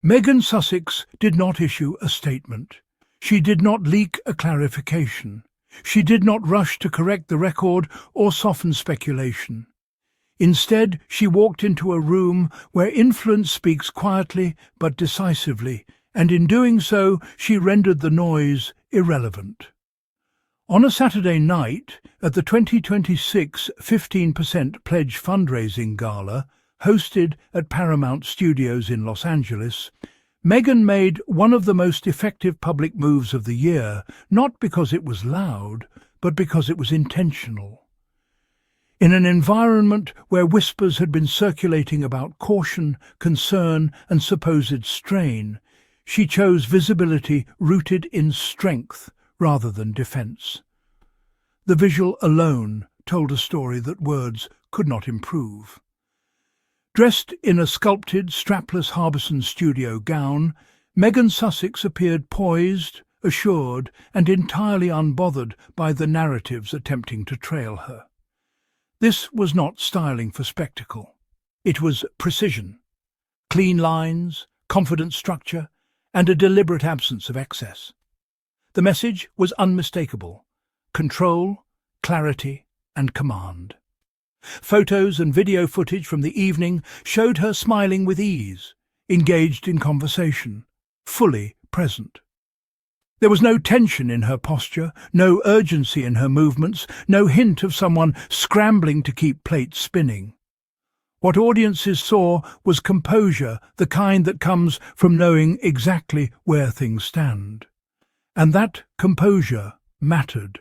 Meghan Sussex did not issue a statement. She did not leak a clarification. She did not rush to correct the record or soften speculation. Instead, she walked into a room where influence speaks quietly but decisively, and in doing so, she rendered the noise irrelevant. On a Saturday night, at the 2026 15% Pledge Fundraising Gala, hosted at Paramount Studios in Los Angeles, Meghan made one of the most effective public moves of the year, not because it was loud, but because it was intentional. In an environment where whispers had been circulating about caution, concern, and supposed strain, she chose visibility rooted in strength rather than defense. The visual alone told a story that words could not improve. Dressed in a sculpted, strapless Harbison studio gown, Meghan Sussex appeared poised, assured, and entirely unbothered by the narratives attempting to trail her. This was not styling for spectacle. It was precision. Clean lines, confident structure, and a deliberate absence of excess. The message was unmistakable: control, clarity, and command. Photos and video footage from the evening showed her smiling with ease, engaged in conversation, fully present. There was no tension in her posture, no urgency in her movements, no hint of someone scrambling to keep plates spinning. What audiences saw was composure, the kind that comes from knowing exactly where things stand. And that composure mattered.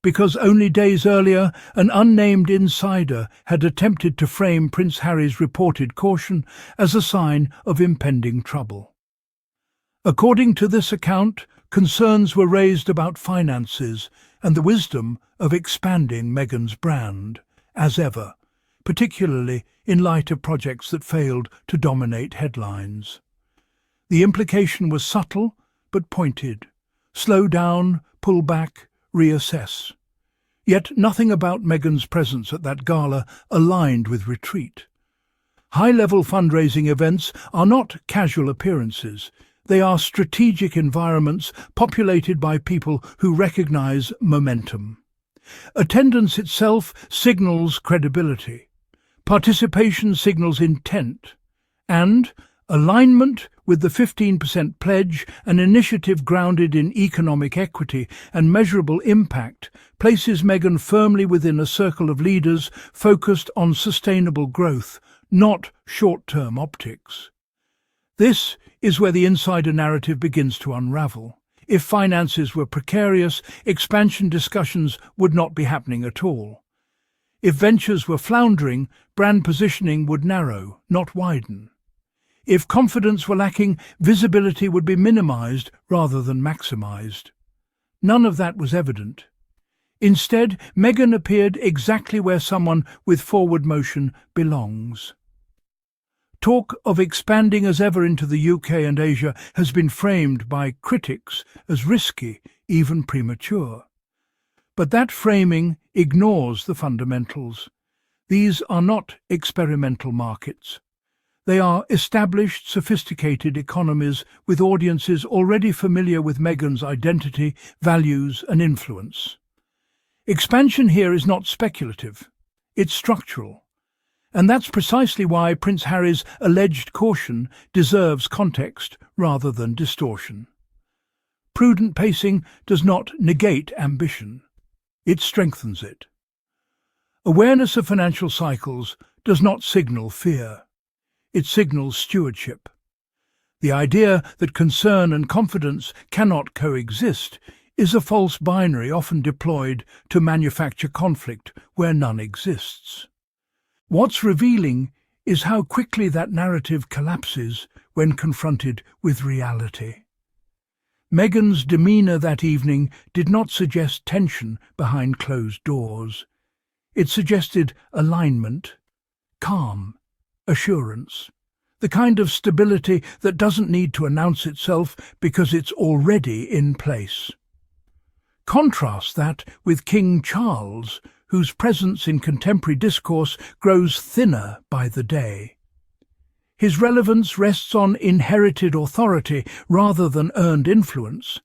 Because only days earlier, an unnamed insider had attempted to frame Prince Harry's reported caution as a sign of impending trouble. According to this account, concerns were raised about finances and the wisdom of expanding Meghan's brand, as ever, particularly in light of projects that failed to dominate headlines. The implication was subtle but pointed: slow down, pull back, reassess. Yet nothing about Meghan's presence at that gala aligned with retreat. High-level fundraising events are not casual appearances. They are strategic environments populated by people who recognize momentum. Attendance itself signals credibility. Participation signals intent. And alignment with the 15% pledge, an initiative grounded in economic equity and measurable impact, places Meghan firmly within a circle of leaders focused on sustainable growth, not short-term optics. This is where the insider narrative begins to unravel. If finances were precarious, expansion discussions would not be happening at all. If ventures were floundering, brand positioning would narrow, not widen. If confidence were lacking, visibility would be minimized rather than maximized. None of that was evident. Instead, Meghan appeared exactly where someone with forward motion belongs. Talk of expanding as ever into the UK and Asia has been framed by critics as risky, even premature. But that framing ignores the fundamentals. These are not experimental markets. They are established, sophisticated economies with audiences already familiar with Meghan's identity, values, and influence. Expansion here is not speculative. It's structural. And that's precisely why Prince Harry's alleged caution deserves context rather than distortion. Prudent pacing does not negate ambition. It strengthens it. Awareness of financial cycles does not signal fear. It signals stewardship. The idea that concern and confidence cannot coexist is a false binary often deployed to manufacture conflict where none exists. What's revealing is how quickly that narrative collapses when confronted with reality. Meghan's demeanour that evening did not suggest tension behind closed doors. It suggested alignment, calm, assurance, the kind of stability that doesn't need to announce itself because it's already in place. Contrast that with King Charles, whose presence in contemporary discourse grows thinner by the day. His relevance rests on inherited authority rather than earned influence,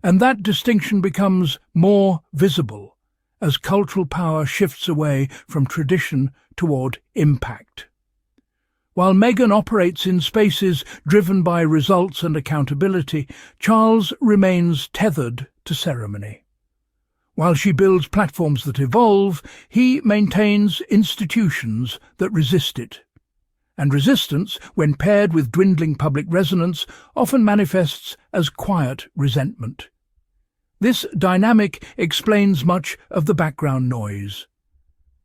and that distinction becomes more visible as cultural power shifts away from tradition toward impact. While Meghan operates in spaces driven by results and accountability, Charles remains tethered to ceremony. While she builds platforms that evolve, he maintains institutions that resist it. And resistance, when paired with dwindling public resonance, often manifests as quiet resentment. This dynamic explains much of the background noise.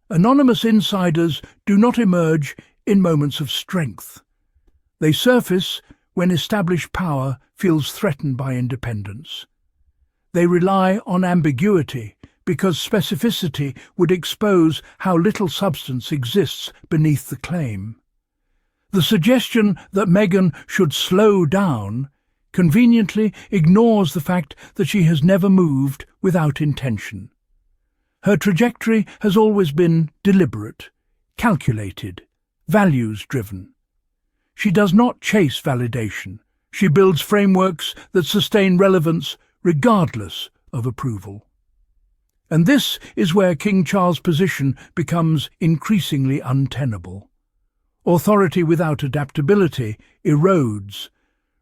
Anonymous insiders do not emerge in moments of strength. They surface when established power feels threatened by independence. They rely on ambiguity because specificity would expose how little substance exists beneath the claim. The suggestion that Meghan should slow down conveniently ignores the fact that she has never moved without intention. Her trajectory has always been deliberate, calculated, values-driven. She does not chase validation. She builds frameworks that sustain relevance regardless of approval. And this is where King Charles' position becomes increasingly untenable. Authority without adaptability erodes.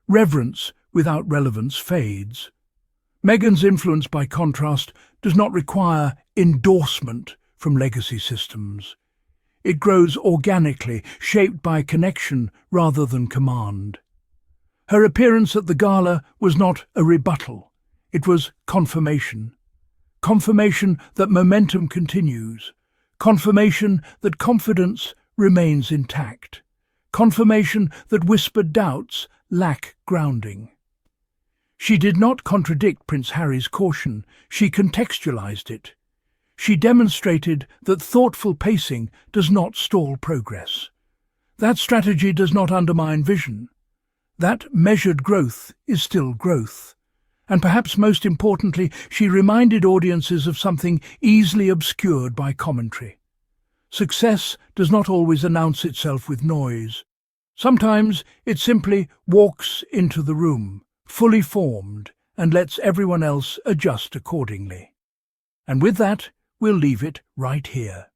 Reverence without relevance fades. Meghan's influence, by contrast, does not require endorsement from legacy systems. It grows organically, shaped by connection rather than command. Her appearance at the Gala was not a rebuttal. It was confirmation. Confirmation that momentum continues. Confirmation that confidence remains intact. Confirmation that whispered doubts lack grounding. She did not contradict Prince Harry's caution, she contextualized it. She demonstrated that thoughtful pacing does not stall progress. That strategy does not undermine vision. That measured growth is still growth. And perhaps most importantly, she reminded audiences of something easily obscured by commentary. Success does not always announce itself with noise. Sometimes it simply walks into the room, fully formed, and lets everyone else adjust accordingly. And with that, we'll leave it right here.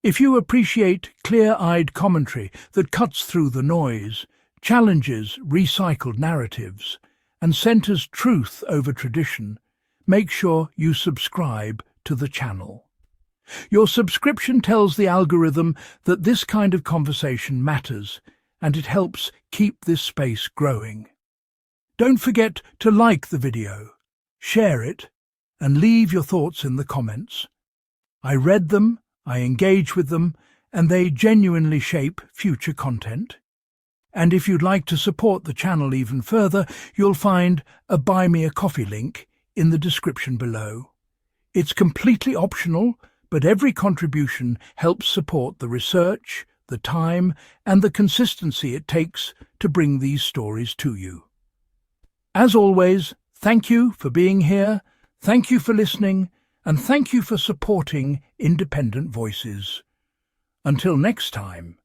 If you appreciate clear-eyed commentary that cuts through the noise, challenges recycled narratives, and centers truth over tradition, make sure you subscribe to the channel. Your subscription tells the algorithm that this kind of conversation matters, and it helps keep this space growing. Don't forget to like the video, share it, and leave your thoughts in the comments. I read them, I engage with them, and they genuinely shape future content. And if you'd like to support the channel even further, you'll find a Buy Me a Coffee link in the description below. It's completely optional, but every contribution helps support the research, the time, and the consistency it takes to bring these stories to you. As always, thank you for being here, thank you for listening, and thank you for supporting independent voices. Until next time.